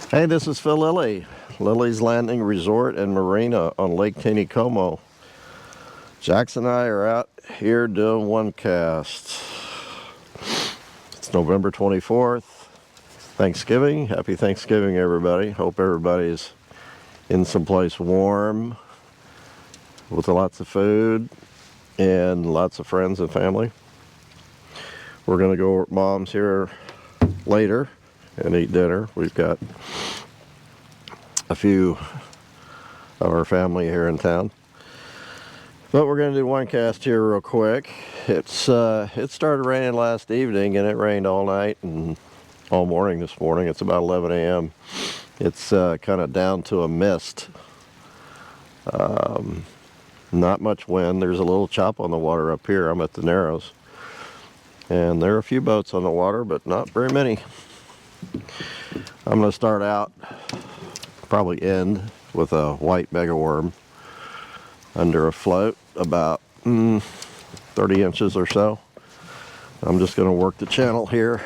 Hey, this is Phil Lilley, Lilleys Landing Resort and Marina on Lake Taneycomo. Jackson and I are out here doing one cast. It's November 24th, Thanksgiving. Happy Thanksgiving, everybody. Hope everybody's in someplace warm with lots of food and lots of friends and family. We're going to go over at Mom's here later and eat dinner. We've got a few of our family here in town, but we're going to do one cast here real quick. It started raining last evening and it rained all night and all morning this morning. It's about 11 a.m. It's kind of down to a mist. Not much wind. There's a little chop on the water up here. I'm at the Narrows, and there are a few boats on the water, but not very many. I'm going to start out, probably end with a white megaworm under a float about 30 inches or so. I'm just going to work the channel here.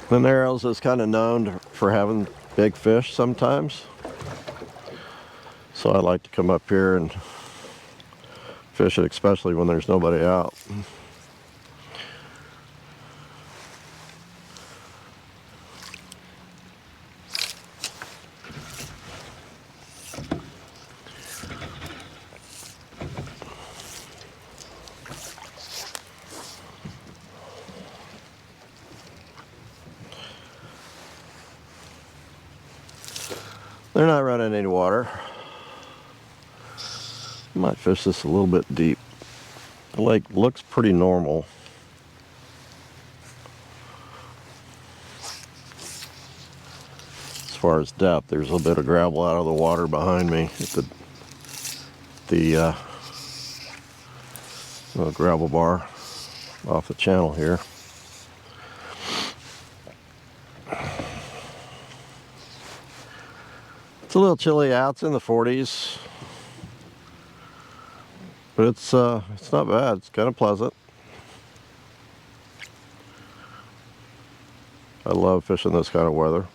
The Narrows is kind of known for having big fish sometimes, so I like to come up here and fish it, especially when there's nobody out. They're not running any water. Might fish this a little bit deep. The lake looks pretty normal. As far as depth, there's a bit of gravel out of the water behind me at the little gravel bar off the channel here. It's a little chilly out. It's in the 40s, but it's not bad. It's kind of pleasant. I love fishing this kind of weather.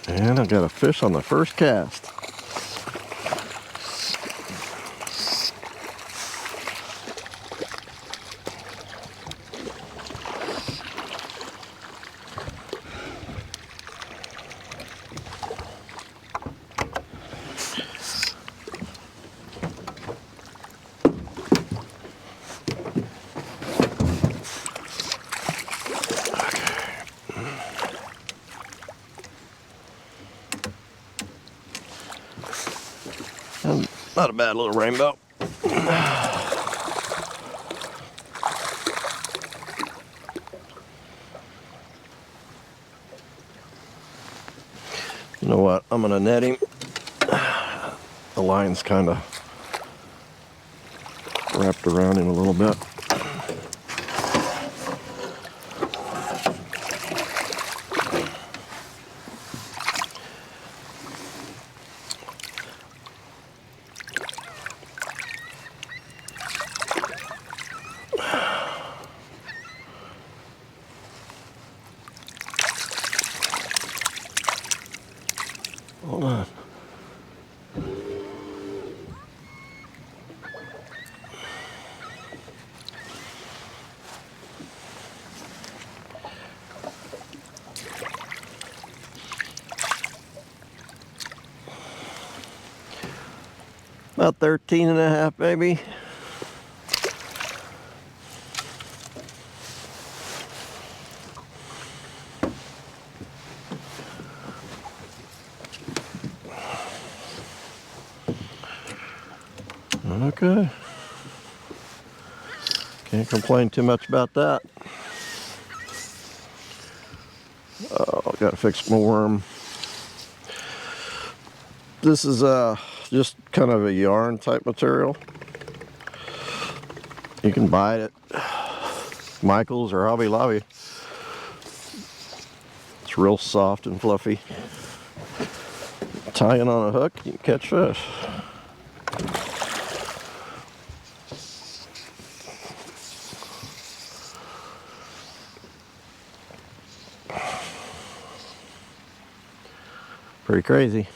And I got a fish on the first cast. And not a bad little rainbow. You know what? I'm gonna net him. The line's kind of wrapped around him a little bit. Hold on. About 13 and a half, maybe. Okay. Can't complain too much about that. Oh, gotta fix my worm. This is just kind of a yarn type material. You can buy it at Michael's or Hobby Lobby. It's real soft and fluffy. Tying on a hook, you can catch fish. Pretty crazy.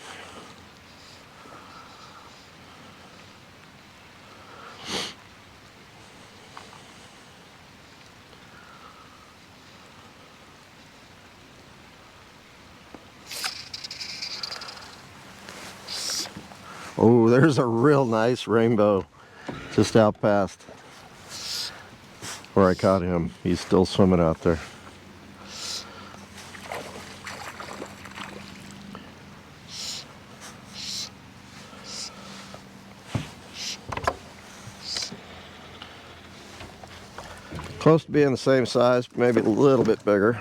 Oh, there's a real nice rainbow just out past where I caught him. He's still swimming out there. Close to being the same size, maybe a little bit bigger.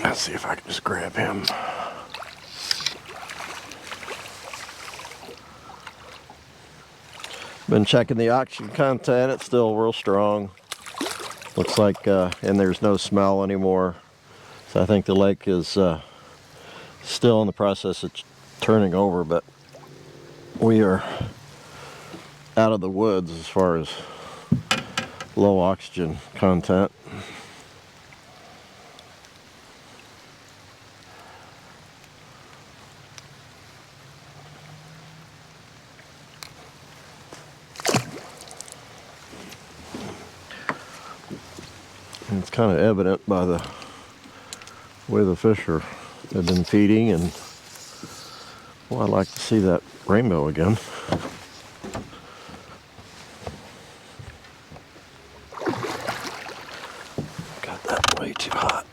Let's see if I can just grab him. Been checking the oxygen content, it's still real strong. Looks like, and there's no smell anymore. So I think the lake is still in the process of turning over, but we are out of the woods as far as low oxygen content. And it's kind of evident by the way the fish have been feeding, and well, I'd like to see that rainbow again. Got that way too hot.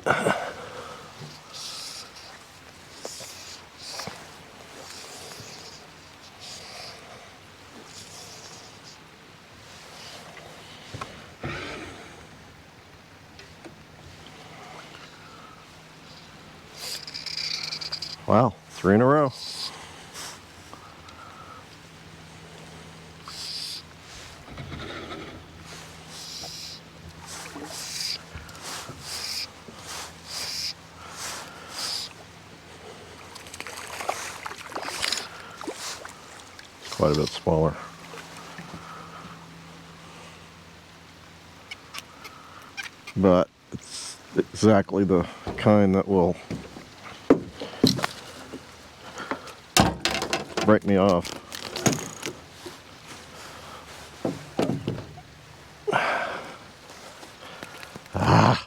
Wow, 3 in a row. Quite a bit smaller. But it's exactly the kind that will break me off. Ah,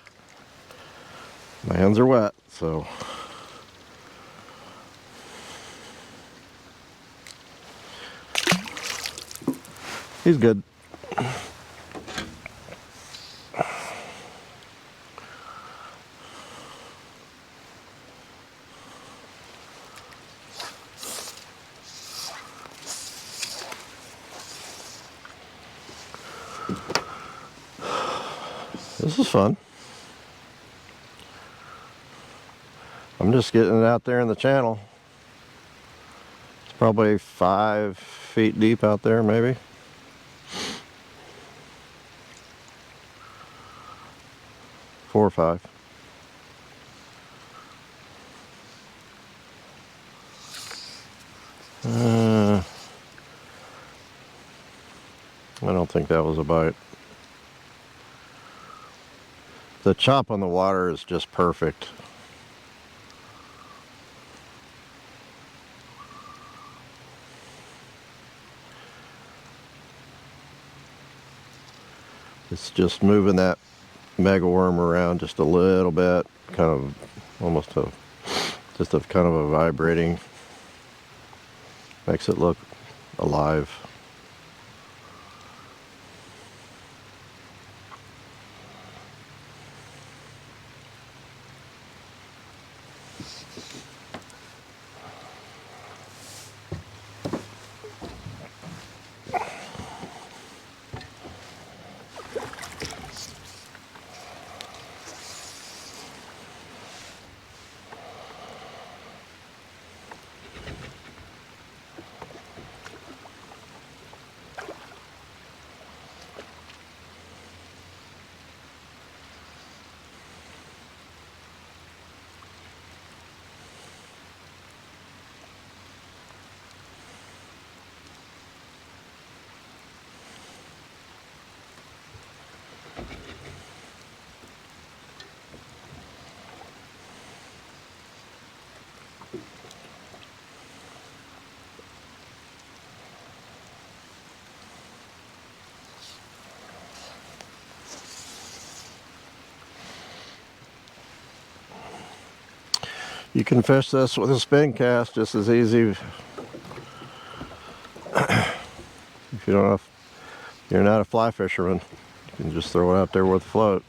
my hands are wet, so he's good. This is fun. I'm just getting it out there in the channel. It's probably 5 feet deep out there, maybe. Four or 5. I don't think that was a bite. The chop on the water is just perfect. It's just moving that mega worm around just a little bit, kind of almost just a kind of a vibrating, makes it look alive. You can fish this with a spin cast just as easy. If you don't have, you're not a fly fisherman, you can just throw it out there with a float.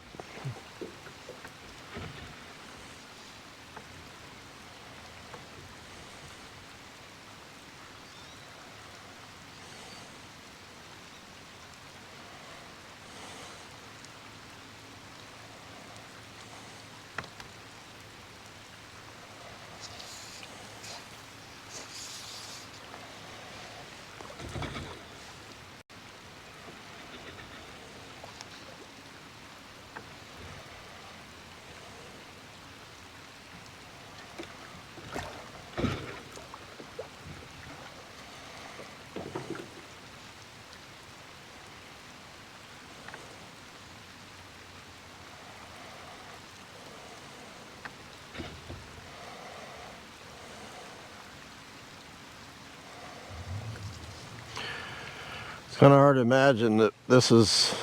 It's kind of hard to imagine that this is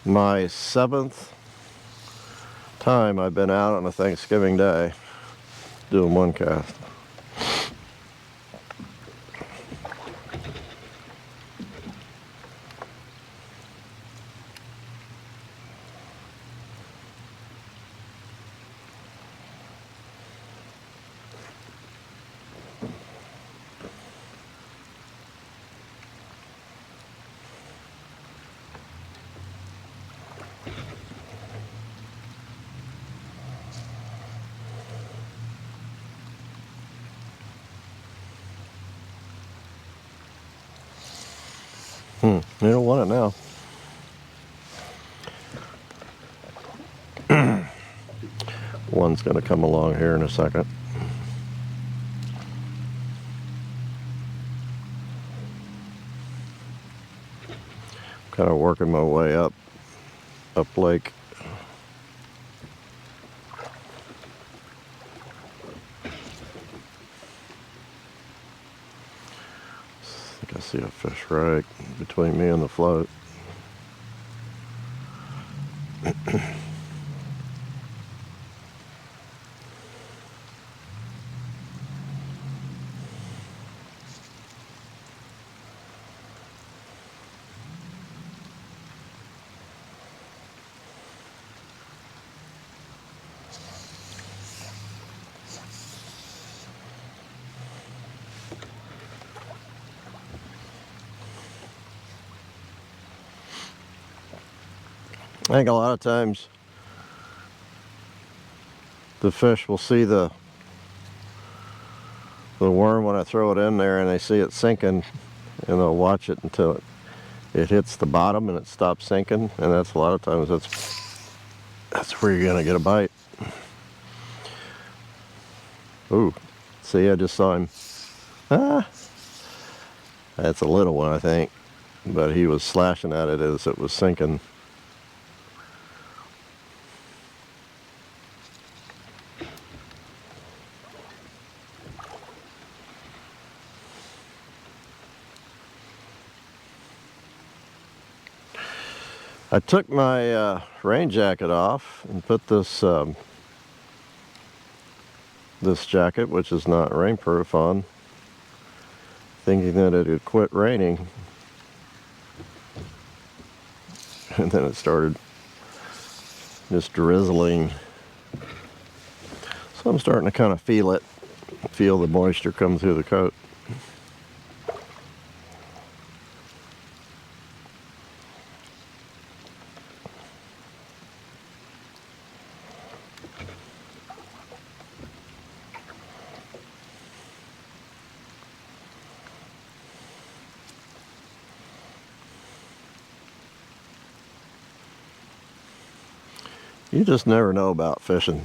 my 7th time I've been out on a Thanksgiving day doing one cast. You don't want it now. One's going to come along here in a second. Kind of working my way up lake. I think I see a fish right between me and the float. I think a lot of times the fish will see the worm when I throw it in there, and they see it sinking, and they'll watch it until it hits the bottom and it stops sinking, and that's a lot of times that's where you're gonna get a bite. Ooh, see, I just saw him. Ah, that's a little one, I think, but he was slashing at it as it was sinking. I took my rain jacket off and put this this jacket, which is not rainproof, on, thinking that it had quit raining, and then it started just drizzling. So I'm starting to kind of feel the moisture come through the coat. You just never know about fishing.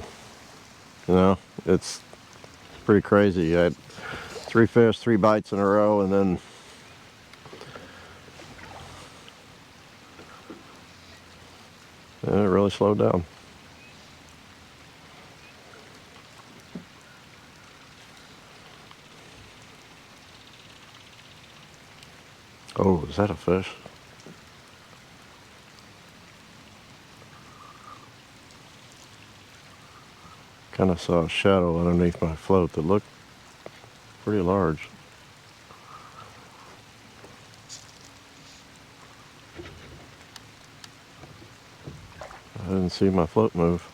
You know, it's pretty crazy. I had 3 fish, 3 bites in a row, and then it really slowed down. Oh, is that a fish? Kind of saw a shadow underneath my float that looked pretty large. I didn't see my float move.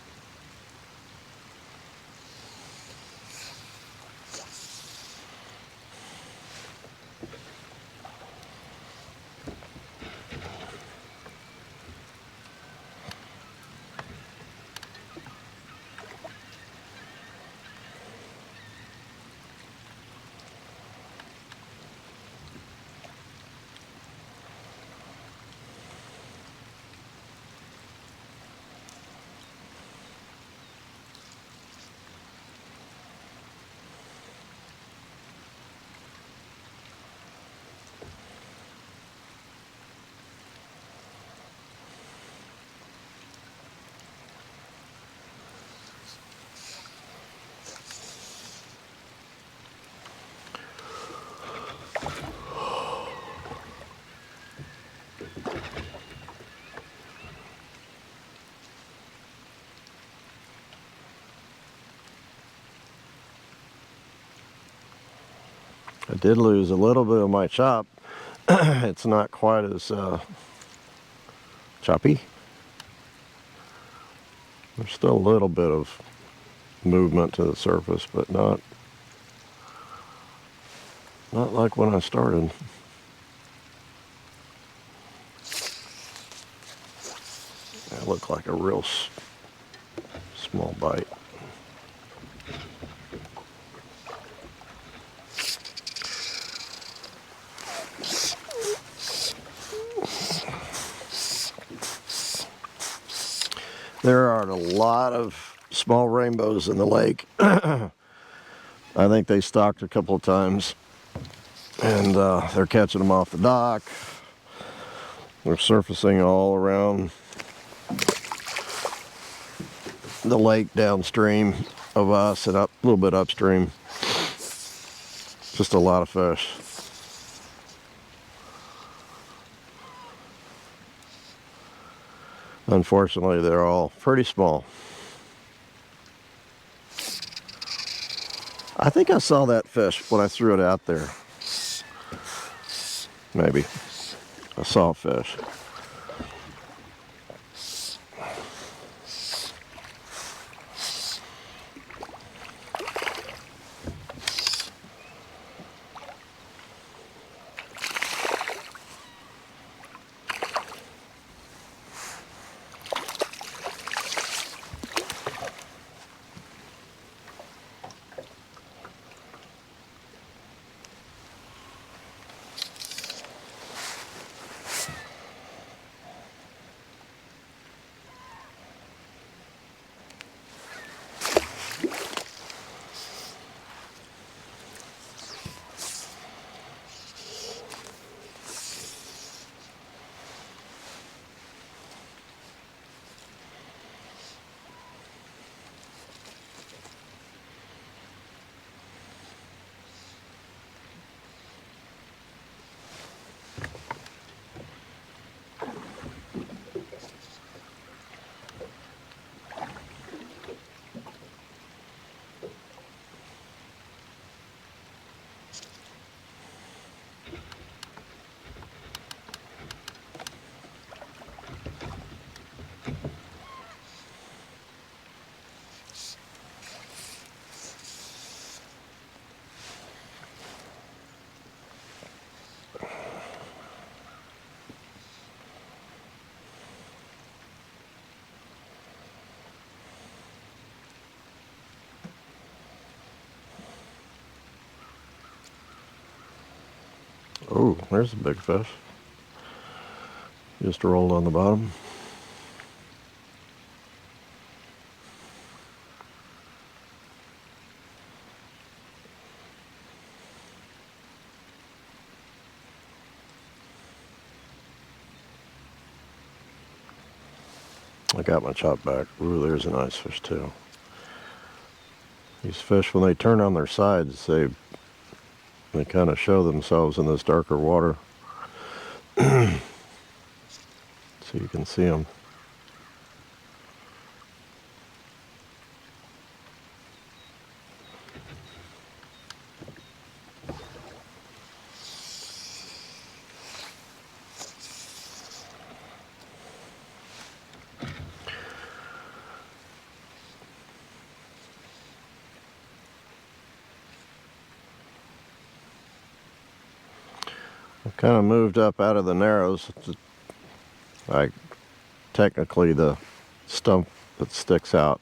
I did lose a little bit of my chop. It's not quite as choppy. There's still a little bit of movement to the surface, but not like when I started. That looked like a real small bite. There are a lot of small rainbows in the lake. I think they stocked a couple of times, and they're catching them off the dock. They're surfacing all around the lake downstream of us and up a little bit upstream. Just a lot of fish. Unfortunately, they're all pretty small. I think I saw that fish when I threw it out there. Maybe. I saw a fish. Oh, there's a big fish. Just rolled on the bottom. I got my chop back. Ooh, there's a nice fish too. These fish, when they turn on their sides, they kind of show themselves in this darker water. So you can see them. I've kind of moved up out of the narrows. Technically the stump that sticks out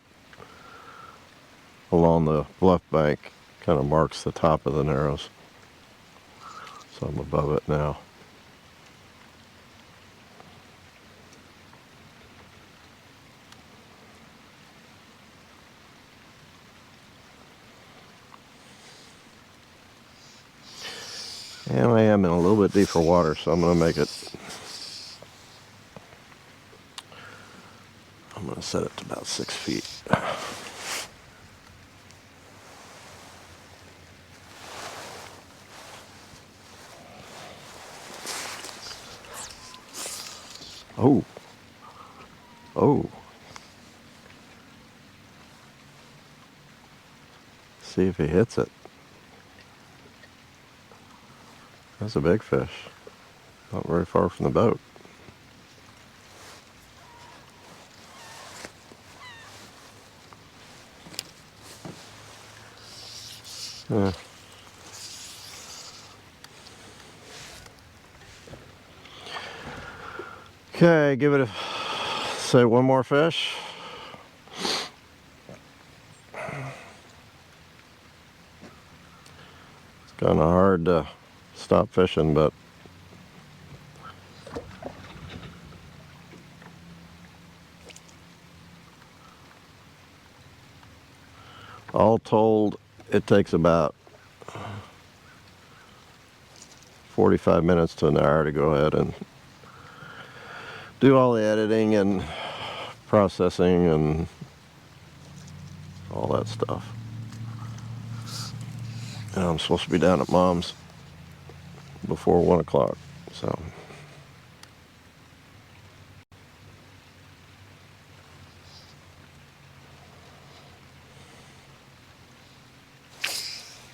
along the bluff bank kind of marks the top of the narrows. So I'm above it now. And I am in a little bit deeper water, so I'm going to set it to about 6 feet. Oh. Oh. See if he hits it. That's a big fish. Not very far from the boat. Yeah. Okay, say one more fish. It's kind of hard to stop fishing, but all told, it takes about 45 minutes to an hour to go ahead and do all the editing and processing and all that stuff. And I'm supposed to be down at Mom's before 1 o'clock, so.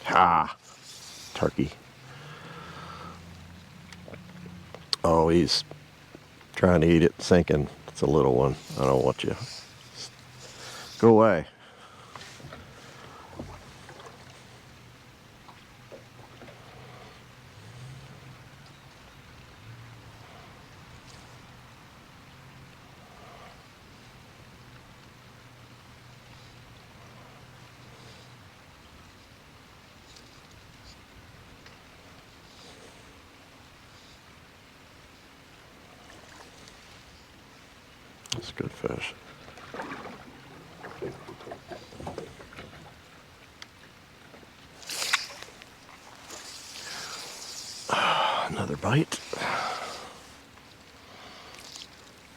Ha! Turkey. Oh, he's trying to eat it, sinking. It's a little one. I don't want you. Go away. That's a good fish. Another bite.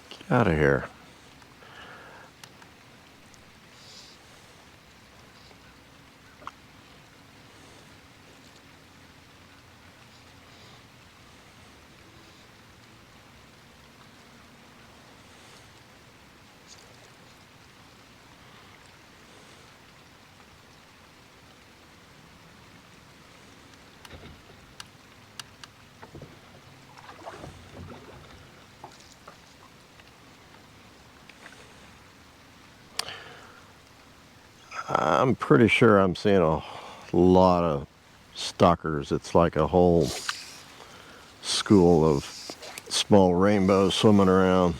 Get out of here. I'm pretty sure I'm seeing a lot of stalkers. It's like a whole school of small rainbows swimming around.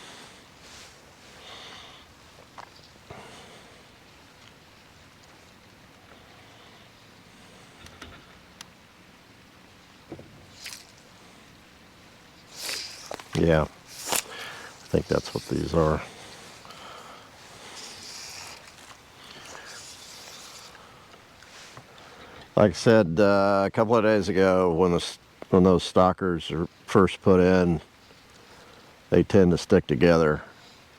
Yeah, I think that's what these are. Like I said a couple of days ago, when those stalkers are first put in, they tend to stick together,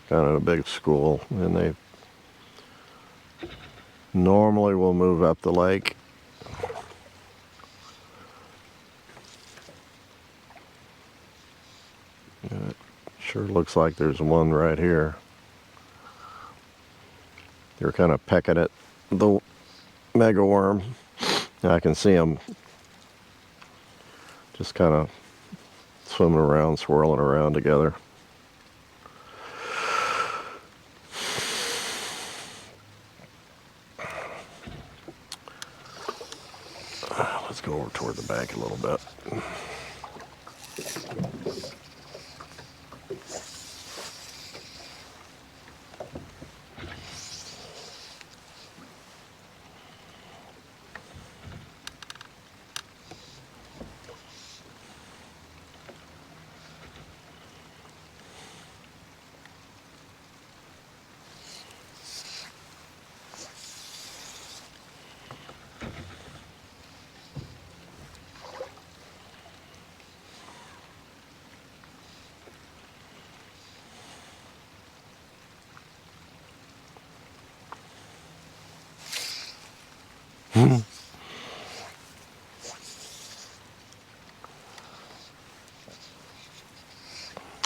kind of a big school, and they normally will move up the lake. It sure looks like there's one right here. They're kind of pecking at the mega worm. I can see them just kind of swimming around, swirling around together. Let's go over toward the bank a little bit.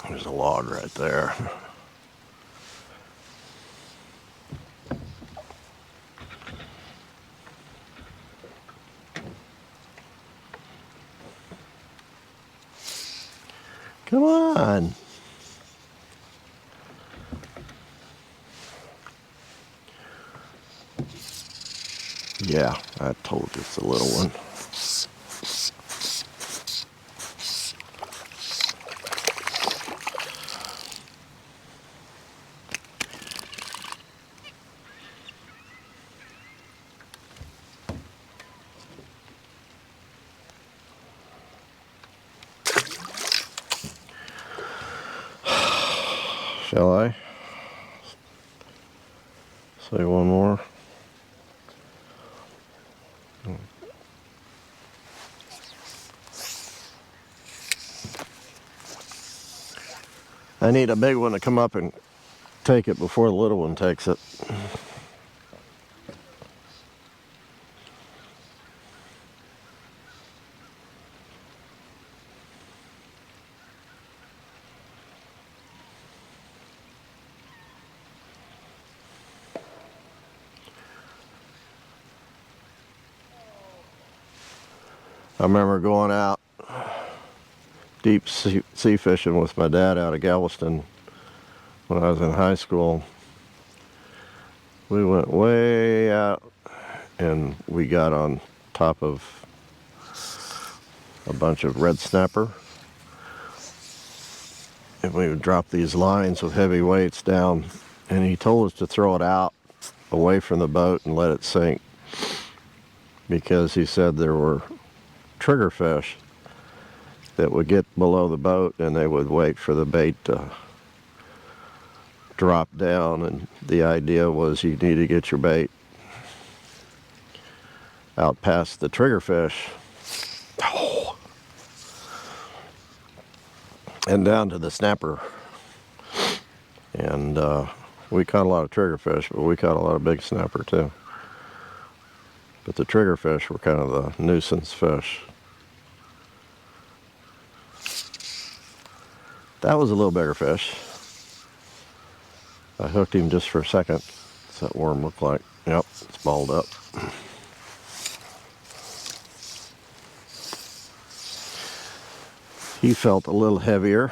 There's a log right there. Come on. Yeah, I told you it's a little one. Shall I say one more? I need a big one to come up and take it before the little one takes it. I remember going out deep sea fishing with my dad out of Galveston when I was in high school. We went way out and we got on top of a bunch of red snapper, and we would drop these lines with heavy weights down, and he told us to throw it out away from the boat and let it sink, because he said there were trigger fish that would get below the boat and they would wait for the bait to drop down, and the idea was you need to get your bait out past the trigger fish and down to the snapper. And we caught a lot of trigger fish, but we caught a lot of big snapper too. But the trigger fish were kind of the nuisance fish. That was a little bigger fish. I hooked him just for a second. What's that worm look like? Yep, it's balled up. He felt a little heavier.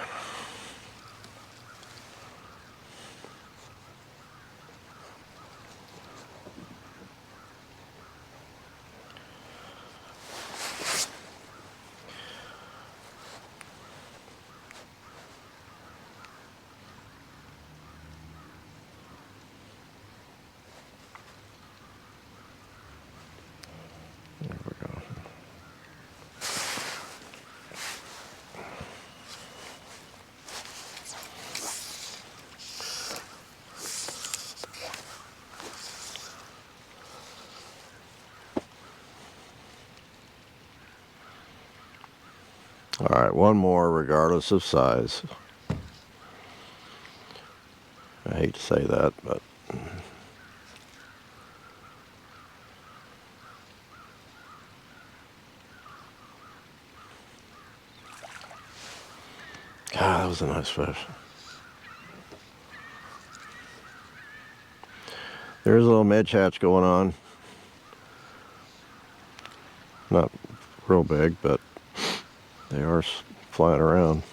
There we go. All right, one more regardless of size. I hate to say that, but God, that was a nice fish. There's a little midge hatch going on. Not real big, but they are flying around.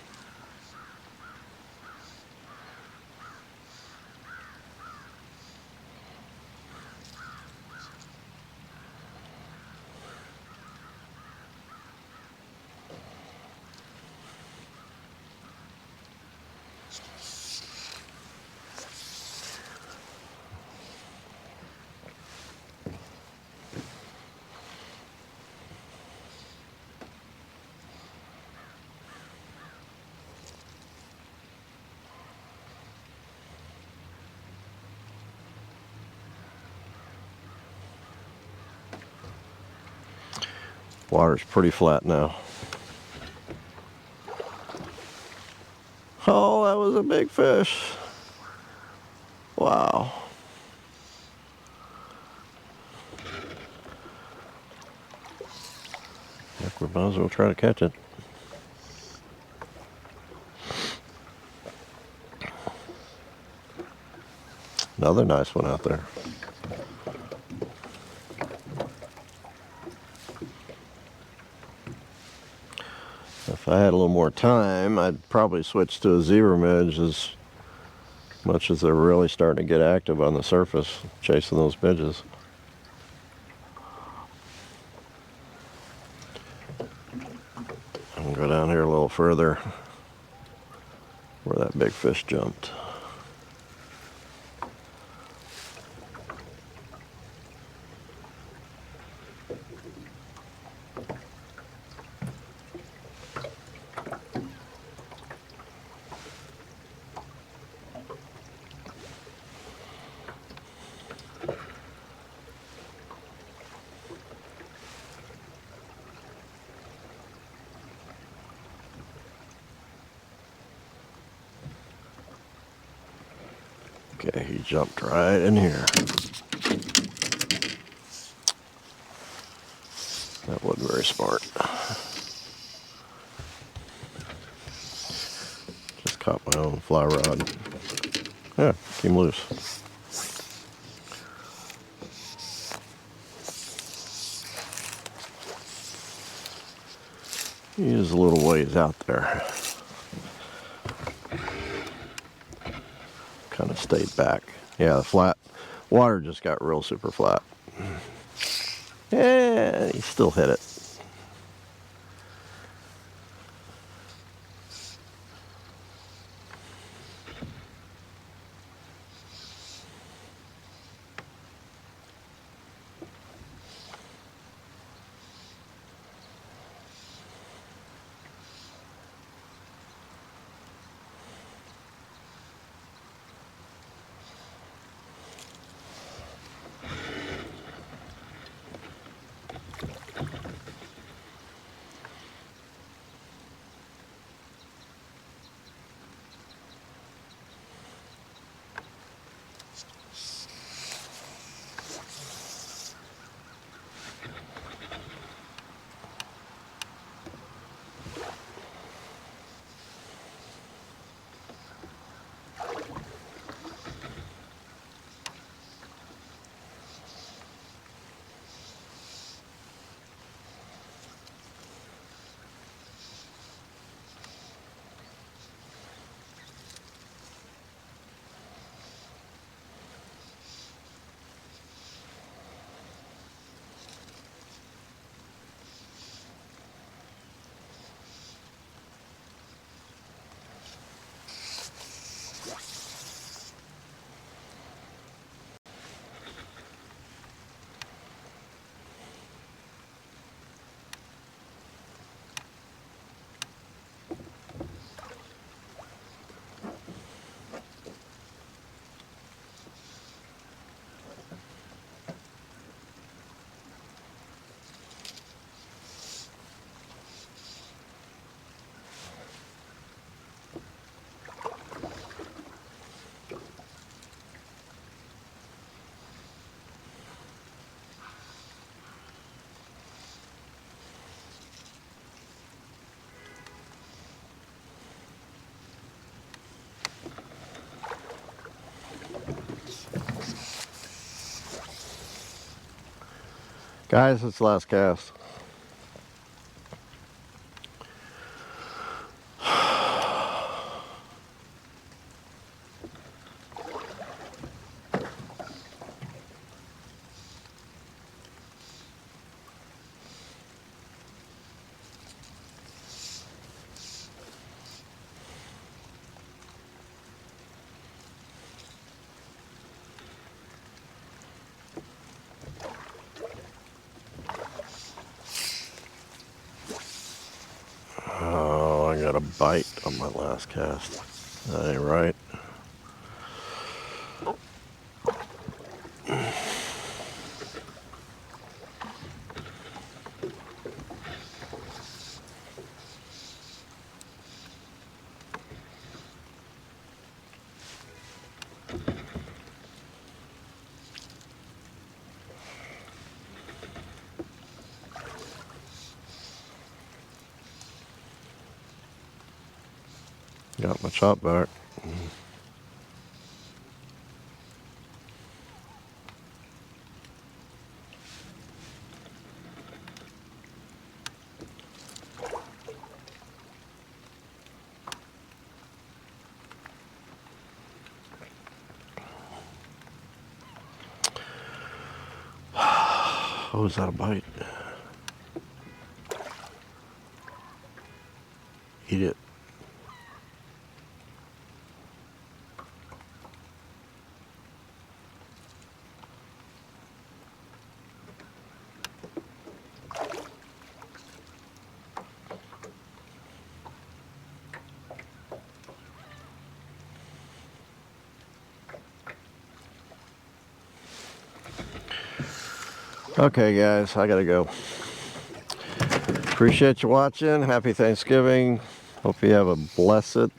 Water's pretty flat now. Oh, that was a big fish. Wow. We might as well try to catch it. Another nice one out there. If I had a little more time, I'd probably switch to a zebra midge, as much as they're really starting to get active on the surface, chasing those midges. I'll go down here a little further where that big fish jumped. Okay, he jumped right in here. That wasn't very smart. Just caught my own fly rod. Yeah, came loose. He is a little ways out there. Kind of stayed back. Yeah, the flat water just got real super flat. Yeah, he still hit it. Guys, it's the last cast. Oh, I got a bite on my last cast. That ain't right. Got my chop back. Oh, is that a bite? Eat it. Okay, guys, I gotta go. Appreciate you watching. Happy Thanksgiving. Hope you have a blessed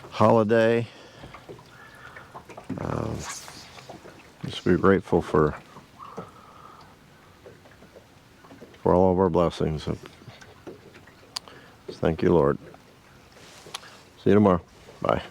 holiday. Just be grateful for all of our blessings. Thank you, Lord. See you tomorrow. Bye.